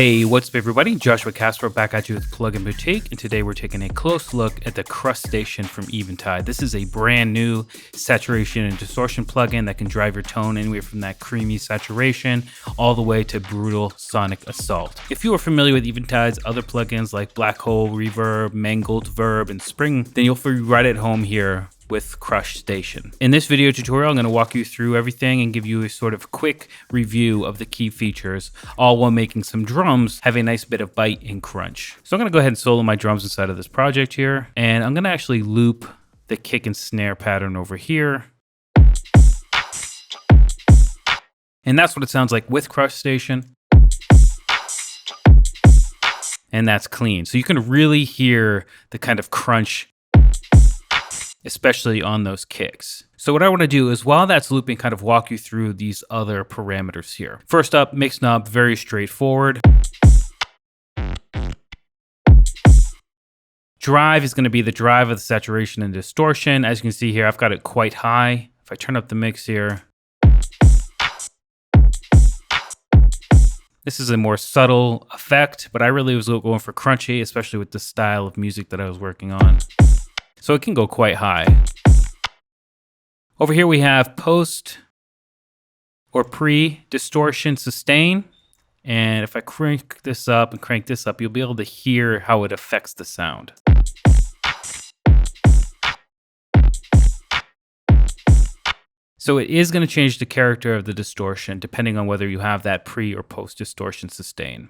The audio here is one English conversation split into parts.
Hey, what's up everybody? Joshua Casper back at you with Plugin Boutique, and today we're taking a close look at the CrushStation from Eventide. This is a brand new saturation and distortion plugin that can drive your tone anywhere from that creamy saturation all the way to brutal sonic assault. If you are familiar with Eventide's other plugins like Blackhole, Reverb, Mangledverb, and Spring, then you'll feel right at home here with CrushStation. In this video tutorial, I'm going to walk you through everything and give you a sort of quick review of the key features, all while making some drums have a nice bit of bite and crunch. So I'm going to go ahead and solo my drums inside of this project here, and I'm going to actually loop the kick and snare pattern over here. And that's what it sounds like with CrushStation. And that's clean. So you can really hear the kind of crunch, especially on those kicks. So what I want to do is, while that's looping, kind of walk you through these other parameters here. First up, mix knob, very straightforward. Drive is going to be the drive of the saturation and distortion. As you can see here, I've got it quite high. If I turn up the mix here, this is a more subtle effect, but I really was going for crunchy, especially with the style of music that I was working on. So it can go quite high. Over here we have post or pre-distortion sustain. And if I crank this up and crank this up, you'll be able to hear how it affects the sound. So it is going to change the character of the distortion depending on whether you have that pre or post distortion sustain.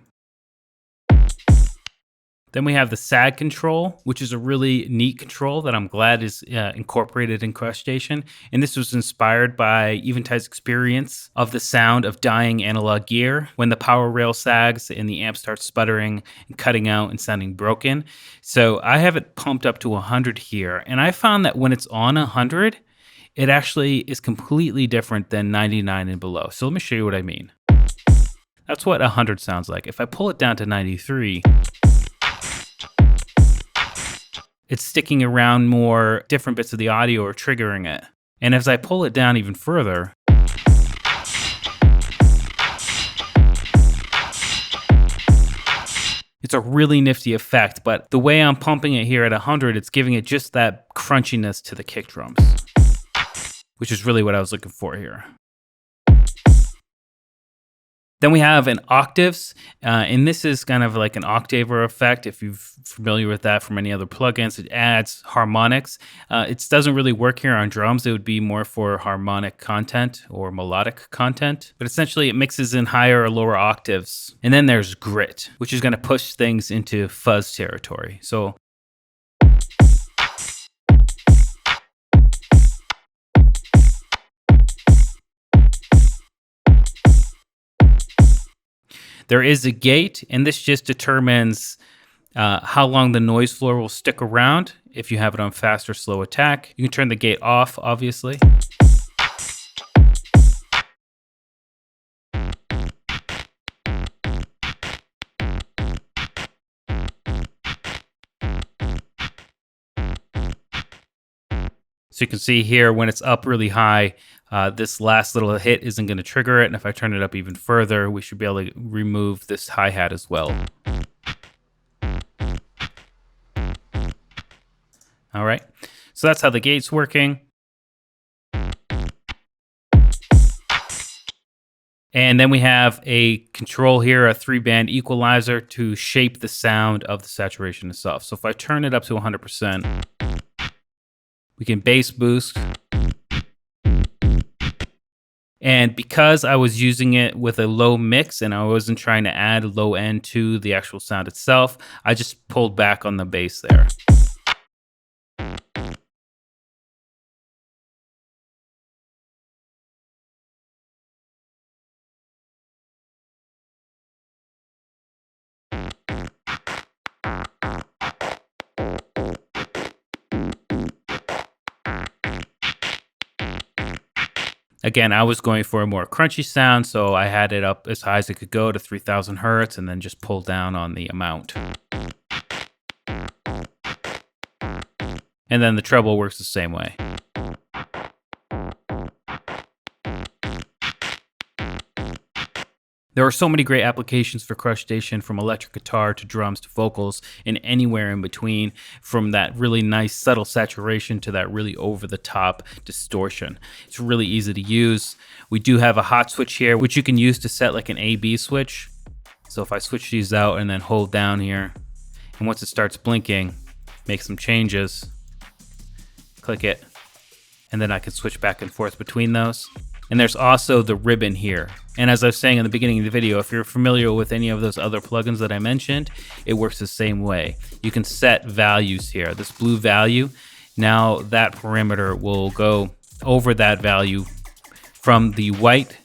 Then we have the sag control, which is a really neat control that I'm glad is incorporated in CrushStation. And this was inspired by Eventide's experience of the sound of dying analog gear when the power rail sags and the amp starts sputtering and cutting out and sounding broken. So I have it pumped up to 100 here. And I found that when it's on 100, it actually is completely different than 99 and below. So let me show you what I mean. That's what 100 sounds like. If I pull it down to 93, it's sticking around more different bits of the audio or triggering it. And as I pull it down even further, it's a really nifty effect, but the way I'm pumping it here at 100, it's giving it just that crunchiness to the kick drums, which is really what I was looking for here. Then we have an Octaves, and this is kind of like an octaver effect. If you're familiar with that from any other plugins, it adds harmonics. It doesn't really work here on drums. It would be more for harmonic content or melodic content. But essentially, it mixes in higher or lower octaves. And then there's grit, which is going to push things into fuzz territory. So there is a gate, and this just determines how long the noise floor will stick around if you have it on fast or slow attack. You can turn the gate off, obviously. So you can see here when it's up really high, this last little hit isn't going to trigger it. And if I turn it up even further, we should be able to remove this hi-hat as well. All right, so that's how the gate's working. And then we have a control here, a 3-band equalizer to shape the sound of the saturation itself. So if I turn it up to 100%, we can bass boost. And because I was using it with a low mix and I wasn't trying to add low end to the actual sound itself, I just pulled back on the bass there. Again, I was going for a more crunchy sound, so I had it up as high as it could go to 3000 hertz and then just pull down on the amount. And then the treble works the same way. There are so many great applications for CrushStation, from electric guitar to drums to vocals and anywhere in between, from that really nice subtle saturation to that really over-the-top distortion. It's really easy to use. We do have a hot switch here, which you can use to set like an A-B switch. So if I switch these out and then hold down here, and once it starts blinking, make some changes, click it, and then I can switch back and forth between those. And there's also the ribbon here. And as I was saying in the beginning of the video, if you're familiar with any of those other plugins that I mentioned, it works the same way. You can set values here. This blue value, now that parameter will go over that value from the white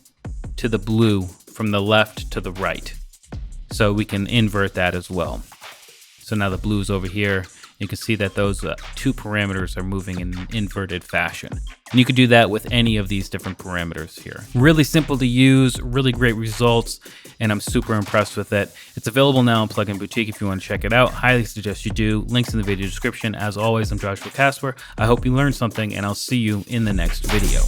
to the blue, from the left to the right. So we can invert that as well. So now the blue is over here. You can see that those two parameters are moving in an inverted fashion. And you could do that with any of these different parameters here. Really simple to use, really great results, and I'm super impressed with it. It's available now on Plugin Boutique if you want to check it out. Highly suggest you do. Links in the video description. As always, I'm Joshua Casper. I hope you learned something, and I'll see you in the next video.